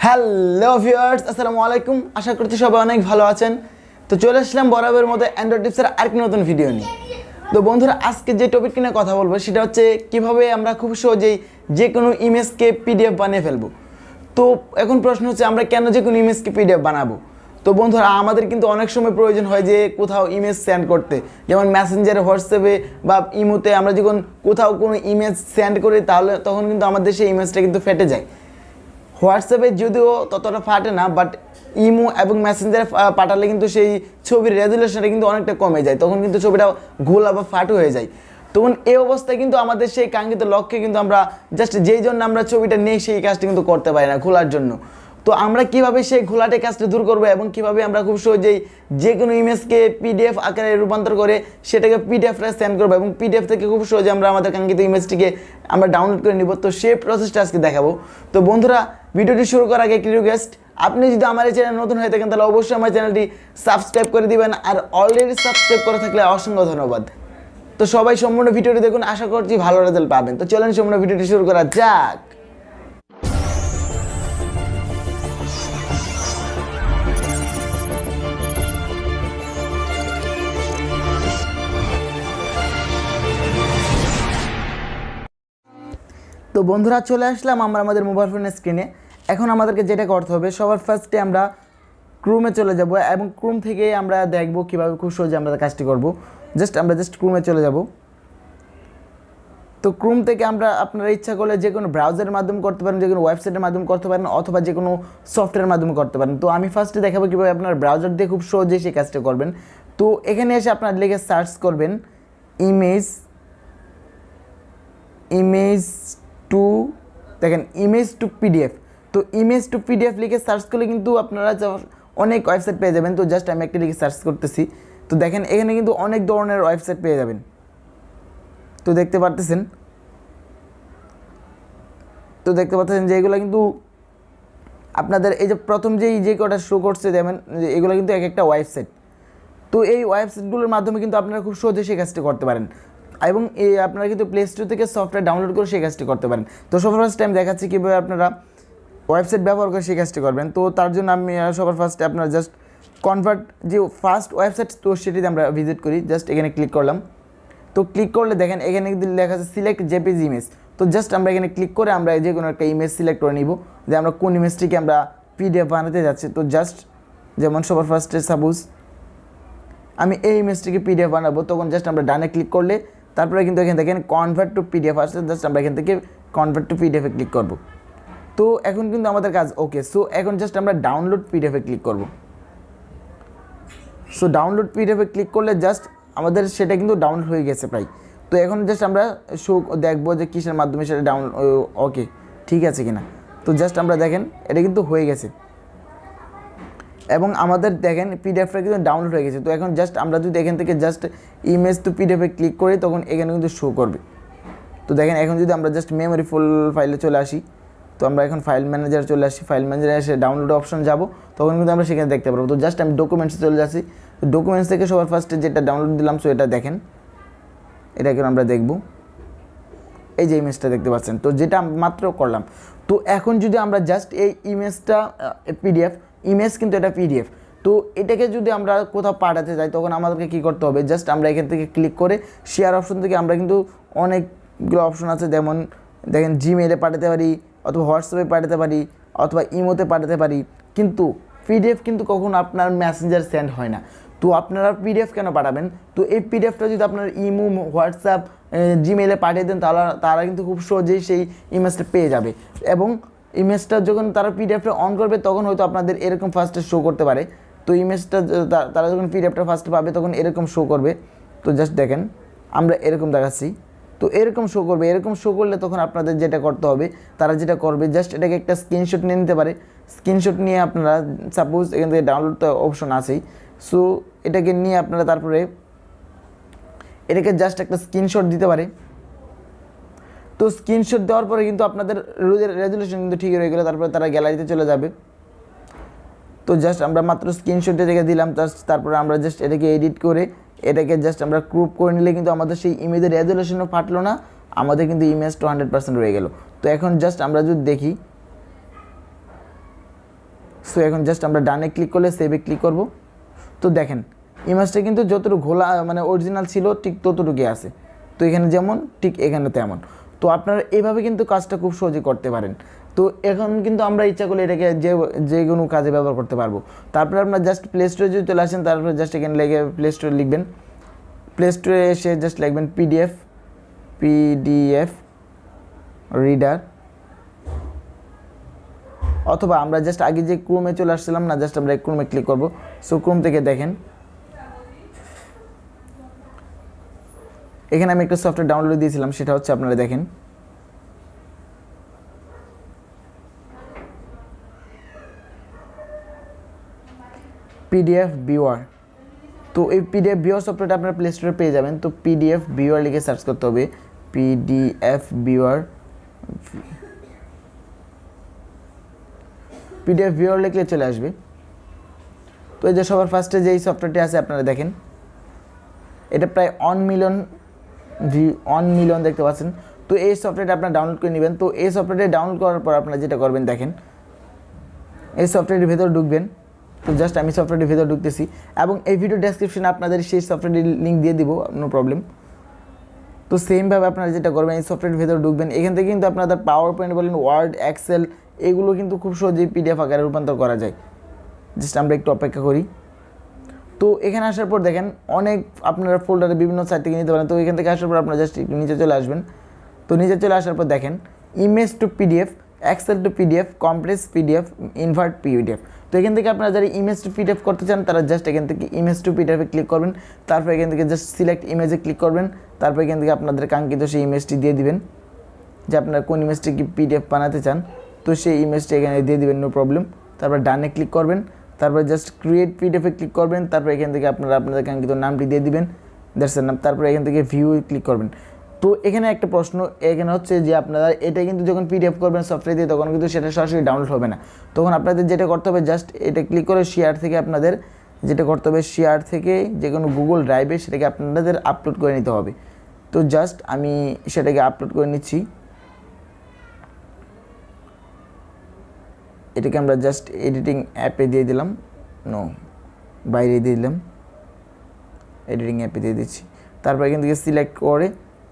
Hello viewers, আসসালামু আলাইকুম। আশা করছি সবাই অনেক ভালো আছেন। তো চলে আসলাম বরাবরের মতো অ্যান্ড্রয়েড টিপসের আরেকটি নতুন ভিডিও নিয়ে। তো বন্ধুরা, আজকে যে টপিক নিয়ে কথা বলবো সেটা হচ্ছে কিভাবে আমরা খুব সহজেই যে কোনো ইমেজকে পিডিএফ বানিয়ে ফেলবো। তো এখন প্রশ্ন হচ্ছে, আমরা কেন যে কোনো ইমেজকে পিডিএফ বানাবো? তো বন্ধুরা, আমাদের কিন্তু অনেক সময় প্রয়োজন হয় যে কোথাও ইমেজ সেন্ড করতে, যেমন মেসেঞ্জারে, হোয়াটসঅ্যাপে বা ইমোতে আমরা যখন কোথাও কোনো ইমেজ সেন্ড করি তাহলে তখন কিন্তু আমাদের সেই ইমেজটা কিন্তু ফেটে যায়। হোয়াটসঅ্যাপে যদিও ততটা ফাটে না, বাট ইমো এবং মেসেঞ্জারে পাঠালে কিন্তু সেই ছবির রেজুলেশনটা কিন্তু অনেকটা কমে যায়, তখন কিন্তু ছবিটা ঘোলা বা ফাটো হয়ে যায়। তখন এই অবস্থায় কিন্তু আমাদের সেই কাঙ্ক্ষিত লক্ষ্যে কিন্তু আমরা জাস্ট যেই জন্য আমরা ছবিটা নেই সেই কাজটা কিন্তু করতে পারি না খোলার জন্য। তো আমরা কিভাবে সেই ঘোলাটে কাজটা দূর করবো এবং কিভাবে আমরা খুব সহজেই যে কোনো ইমেজকে পিডিএফ আকারে রূপান্তর করে সেটাকে পিডিএফটা সেন্ড করবো এবং পিডিএফ থেকে খুব সহজে আমরা আমাদের কাঙ্ক্ষিত ইমেজটিকে আমরা ডাউনলোড করে নিব, তো সেই প্রসেসটা আজকে দেখাবো। তো বন্ধুরা, ভিডিওটি শুরু করার আগে একটি রিকোয়েস্ট, আপনি যদি আমার এই চ্যানেল নতুন হয়ে থাকেন তাহলে অবশ্যই আমার চ্যানেলটি সাবস্ক্রাইব করে দিবেন, আর অলরেডি সাবস্ক্রাইব করে থাকলে অসংখ্য ধন্যবাদ। তো সবাই সম্পূর্ণ ভিডিওটি দেখুন, আশা করছি ভালো রেজাল্ট পাবেন। তো চলেন সম্পূর্ণ ভিডিওটি শুরু করা যাক। তো বন্ধুরা, চলে আসলাম আমরা আমাদের মোবাইল ফোনের স্ক্রিনে। এখন আমাদেরকে যেটা করতে হবে, সবার ফার্স্টে আমরা ক্রোমে চলে যাব এবং ক্রোম থেকে আমরা দেখব কীভাবে খুব সহজে আমরা কাজটি করব। আমরা ক্রোমে চলে যাব। তো ক্রোম থেকে আমরা আপনারা ইচ্ছা করলে যে কোনো ব্রাউজারের মাধ্যমে করতে পারেন, যে কোনো ওয়েবসাইটের মাধ্যমে করতে পারেন, অথবা যে কোনো সফটওয়্যারের মাধ্যমে করতে পারেন। তো আমি ফার্স্টে দেখাবো কীভাবে আপনার ব্রাউজার দিয়ে খুব সহজেই সেই কাজটা করবেন। তো এখানে এসে আপনার লিখে সার্চ করবেন ইমেজ টু, দেখেন ইমেজ টু পিডিএফ। তো ইমেজ টু পিডিএফ লিখে সার্চ করলে কিন্তু আপনারা অনেক ওয়েবসাইট পেয়ে যাবেন। তো জাস্ট আমি একটা লিখে সার্চ করতেছি। তো দেখেন এখানে কিন্তু অনেক ধরনের ওয়েবসাইট পেয়ে যাবেন। তো দেখতে পাচ্ছেন যে এগুলো কিন্তু আপনাদের এই যে প্রথম যে কটা শো করছে, যেমন এগুলো কিন্তু এক একটা ওয়েবসাইট। তো এই ওয়েবসাইটগুলোর মাধ্যমে কিন্তু আপনারা খুব সহজে সেই কাজটি করতে পারেন এবং আপনারা কিন্তু প্লে স্টোর থেকে সফটওয়্যার ডাউনলোড করে সেই কাজটি করতে পারেন। তো সবার ফার্স্ট টাইম দেখাচ্ছি কীভাবে আপনারা ওয়েবসাইট ব্যবহার করে সেই কাজটি করবেন। তো তার জন্য আমি সবার ফার্স্টে আপনারা জাস্ট কনভার্ট যে ফার্স্ট ওয়েবসাইট, তো সেটিতে আমরা ভিজিট করি। জাস্ট এখানে ক্লিক করলাম। তো ক্লিক করলে দেখেন এখানে কিন্তু লেখা আছে সিলেক্ট জেপিজি ইমেজ। তো জাস্ট আমরা এখানে ক্লিক করে আমরা যে কোনো একটা ইমেজ সিলেক্ট করে নিব, যে আমরা কোন ইমেজটিকে আমরা পিডিএফ বানাতে যাচ্ছি। তো জাস্ট যেমন সবার ফার্স্টে সাপোজ আমি এই ইমেজটিকে পিডিএফ বানাবো, তখন জাস্ট আমরা ডানে ক্লিক করলে তারপরে কিন্তু এখানে দেখেন কনভার্ট টু পিডিএফ আসছে। জাস্ট আমরা এখান থেকে কনভার্ট টু পিডিএফে ক্লিক করব। তো এখন কিন্তু আমাদের কাজ ওকে। সো এখন জাস্ট আমরা ডাউনলোড পিডিএফে ক্লিক করব। সো ডাউনলোড পিডিএফে ক্লিক করলে জাস্ট আমাদের সেটা কিন্তু ডাউনলোড হয়ে গেছে প্রায়। তো এখন জাস্ট আমরা দেখবো যে কিসের মাধ্যমে সেটা ডাউনলোড ওকে ঠিক আছে কিনা। তো জাস্ট আমরা দেখেন এটা কিন্তু হয়ে গেছে এবং আমাদের দেখেন পিডিএফটা কিন্তু ডাউনলোড হয়ে গেছে। তো এখন জাস্ট আমরা যদি এখান থেকে জাস্ট ইমেজ টু পিডিএফে ক্লিক করি তখন এখানে কিন্তু শো করবে। তো দেখেন এখন যদি আমরা জাস্ট মেমোরি ফুল ফাইলে চলে আসি, তো আমরা এখন ফাইল ম্যানেজার চলে আসি, ফাইল ম্যানেজারে এসে ডাউনলোড অপশন যাব, তখন কিন্তু আমরা সেখানে দেখতে পারবো। তো জাস্ট আমি ডকুমেন্টসে চলে যাচ্ছি। তো ডকুমেন্টস থেকে সবার ফার্স্টে যেটা ডাউনলোড দিলাম, সো এটা দেখেন, এটা এখন আমরা দেখব। এই যে ইমেজটা দেখতে পাচ্ছেন, তো যেটা মাত্র করলাম। তো এখন যদি আমরা জাস্ট এই ইমেজটা পিডিএফ ইমেজ কিন্তু এটা পিডিএফ, তো এটাকে যদি আমরা কোথাও পাঠাতে চাই তখন আমাদেরকে কী করতে হবে, জাস্ট আমরা এখান থেকে ক্লিক করে শেয়ার অপশন থেকে আমরা কিন্তু অনেকগুলো অপশন আছে, যেমন দেখেন জিমেইলে পাঠাতে পারি, অথবা হোয়াটসঅ্যাপে পাঠাতে পারি, অথবা ইমোতে পাঠাতে পারি। কিন্তু পিডিএফ কিন্তু কখনো আপনার মেসেঞ্জার সেন্ড হয় না। তো আপনারা পিডিএফ কেন পাঠাবেন? তো এই পিডিএফটা যদি আপনার ইমো, হোয়াটসঅ্যাপ, জিমেইলে পাঠিয়ে দেন তাহলে তারা কিন্তু খুব সহজেই সেই ইমেজটা পেয়ে যাবে এবং ইমেজটা যখন তারা পিডিএফটা অন করবে তখন হয়তো আপনাদের এরকম ফার্স্টে শো করতে পারে। তো ইমেজটা তারা যখন পিডিএফটা ফার্স্টে পাবে তখন এরকম শো করবে। তো জাস্ট দেখেন আমরা এরকম দেখাচ্ছি। তো এরকম শো করবে, এরকম শো করলে তখন আপনাদের যেটা করতে হবে, তারা যেটা করবে জাস্ট এটাকে একটা স্ক্রিনশট নিয়ে নিতে পারে। স্ক্রিনশট নিয়ে আপনারা সাপোজ এখান থেকে ডাউনলোড তো অপশন আছেই, সো এটাকে নিয়ে আপনারা তারপরে এটাকে জাস্ট একটা স্ক্রিনশট দিতে পারে। তো স্ক্রিনশট দেওয়ার পরে কিন্তু আপনাদের রেজুলেশন কিন্তু ঠিক হয়ে গেলে তারপরে তারা গ্যালারিতে চলে যাবে। তো জাস্ট আমরা মাত্র স্ক্রিনশটে থেকে দিলাম, তারপরে আমরা জাস্ট এটাকে এডিট করে এটাকে জাস্ট আমরা ক্রপ করে নিলে কিন্তু আমাদের সেই ইমেজের রেজুলেশনও ফাটলো না, আমাদের কিন্তু ইমেজ 100% রয়ে গেল। তো এখন জাস্ট আমরা যদি দেখি সো এখন জাস্ট আমরা ডানে ক্লিক করলে সেভে ক্লিক করব। তো দেখেন ইমেজটা কিন্তু যতটুকু ঘোলা মানে অরিজিনাল ছিল ঠিক ততটুকুই আছে। তো এখানে যেমন ঠিক এখানে তেমন। তো আপনারা এভাবে কিন্তু কাজটা খুব সহজে করতে পারেন। তো এখন কিন্তু আমরা ইচ্ছা করলে এটাকে যে কোনো কাজে ব্যবহার করতে পারবো। তারপরে আপনার জাস্ট প্লে স্টোরে যদি চলে আসেন, তারপরে জাস্ট এখানে লেগে প্লে স্টোরে লিখবেন, প্লে স্টোরে এসে জাস্ট লিখবেন পিডিএফ রিডার, অথবা আমরা জাস্ট আগে যে ক্রোমে চলে আসছিলাম না, জাস্ট আমরা ক্রোমে ক্লিক করব। সো ক্রোম থেকে দেখেন এখানে আমি একটা সফটওয়্যার ডাউনলোড দিয়েছিলাম, সেটা হচ্ছে আপনারা দেখেন পিডিএফ ভিউয়ার। তো এই পিডিএফ ভিউয়ার সফটওয়্যারটা আপনারা প্লে স্টোরে পেয়ে যাবেন। তো পিডিএফ ভিউয়ার লিখে সার্চ করতে হবে, পিডিএফ ভিউয়ার লিখলে চলে আসবে। তো এই যে সবার ফার্স্টে যে এই সফটওয়্যারটি আছে আপনারা দেখেন, এটা প্রায় 1 মিলিয়ন দেখতে পাচ্ছেন। তো এই সফটওয়্যারটা আপনারা ডাউনলোড করে নেবেন। তো এই সফটওয়্যারটা ডাউনলোড করার পর আপনারা যেটা করবেন দেখেন, এই সফটওয়্যারটির ভেতর ঢুকবেন। তো জাস্ট আমি সফটওয়্যারটির ভেতর ঢুকতেছি এবং এই ভিডিও ডেসক্রিপশনে আপনাদের সেই সফটওয়্যারটির লিঙ্ক দিয়ে দিব, নো প্রবলেম। তো সেমভাবে আপনারা যেটা করবেন, এই সফটওয়্যারের ভেতর ঢুকবেন। এখান থেকে কিন্তু আপনাদের পাওয়ার পয়েন্ট বলেন, ওয়ার্ড, এক্সেল এগুলো কিন্তু খুব সহজেই পিডিএফ আকারে রূপান্তর করা যায়। জাস্ট আমরা একটু অপেক্ষা করি। তো এখানে আসার পর দেখেন অনেক আপনারা ফোল্ডারে বিভিন্ন সাইট থেকে নিতে পারেন। তো এখান থেকে আসার পর আপনারা জাস্ট একটু নিচে চলে আসবেন। তো নিচে চলে আসার পর দেখেন image to PDF, excel to PDF, compress PDF, invert PDF. তো এখান থেকে আপনারা যারা ইমেজ টু পিডিএফ করতে চান তারা জাস্ট এখান থেকে ইমেজ টু পিডিএফে ক্লিক করবেন। তারপর এখান থেকে জাস্ট সিলেক্ট ইমেজে ক্লিক করবেন। তারপর এখান থেকে আপনাদের কাঙ্ক্ষিত সেই ইমেজটি দিয়ে দিবেন, যে আপনারা কোন ইমেজটি কি পিডিএফ বানাতে চান। তো সেই ইমেজটি এখানে দিয়ে দিবেন, নো প্রবলেম। তারপর ডানে ক্লিক করবেন, তারপর জাস্ট ক্রিয়েট পিডিএফে ক্লিক করবেন। তারপর এখান থেকে আপনারা আপনাদের কাঙ্ক্ষিত নামটি দিয়ে দিবেন, দ্যাটস এর নাম। তারপর এখান থেকে ভিউ ক্লিক করবেন। তো এখানে একটা প্রশ্ন এখানে হচ্ছে যে আপনারা এটা কিন্তু যখন পিডিএফ করবেন সফটওয়্যার দিয়ে, তখন কিন্তু সেটা সরাসরি ডাউনলোড হবে না। তখন আপনাদের যেটা করতে হবে, জাস্ট এটা ক্লিক করে শেয়ার থেকে আপনাদের যেটা করতে হবে, শেয়ার থেকে যে কোনো গুগল ড্রাইভে সেটাকে আপনাদের আপলোড করে নিতে হবে। তো জাস্ট আমি সেটাকে আপলোড করে নিচ্ছি। এটাকে আমরা জাস্ট এডিটিং অ্যাপে দিয়ে দিলাম, বাইরে দিয়ে দিলাম, এডিটিং অ্যাপে দিয়ে দিচ্ছি। তারপর এখান থেকে সিলেক্ট করে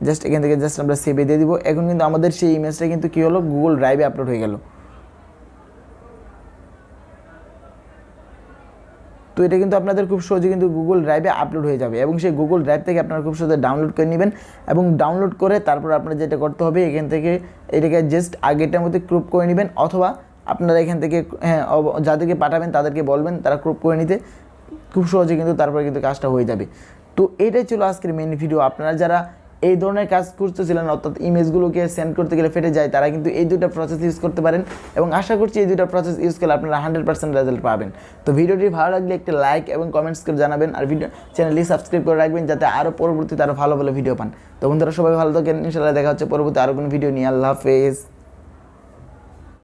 জাস্ট এখান থেকে জাস্ট আমরা সেভে দিয়ে দিব। এখন কিন্তু আমাদের সেই ইমেজটা কিন্তু কী হলো, গুগল ড্রাইভে আপলোড হয়ে গেল। তো এটা কিন্তু আপনাদের খুব সহজে কিন্তু গুগল ড্রাইভে আপলোড হয়ে যাবে এবং সেই গুগল ড্রাইভ থেকে আপনারা খুব সহজে ডাউনলোড করে নেবেন। এবং ডাউনলোড করে তারপর আপনারা যেটা করতে হবে, এখান থেকে এটাকে জাস্ট আগেরটার মধ্যে ক্রপ করে নেবেন, অথবা আপনারা এখান থেকে যাদেরকে পাঠাবেন তাদেরকে বলবেন তারা ক্রপ করে নিতে, খুব সহজে কিন্তু তারপরে কিন্তু কাজটা হয়ে যাবে। তো এটাই ছিল আজকের মেন ভিডিও। আপনারা যারা এই ধরনের কাজ করতেছিলেন, অর্থাৎ ইমেজগুলোকে সেন্ড করতে গেলে ফেটে যায়, তারা কিন্তু এই দুটো প্রসেস ইউজ করতে পারেন এবং আশা করছি এই দুটো প্রসেস ইউজ করলে আপনারা 100% রেজাল্ট পাবেন। তো ভিডিওটি ভালো লাগলে একটা লাইক এবং কমেন্টস করে জানাবেন, আর চ্যানেলটি সাবস্ক্রাইব করে রাখবেন যাতে আরও পরবর্তীতে আরও ভালো ভালো ভিডিও পান। তো বন্ধুরা সবাই ভালো থাকেন, ইনশাআল্লাহ দেখা হচ্ছে পরবর্তী আরও কোনো ভিডিও নিয়ে। আল্লাহ হাফেজ।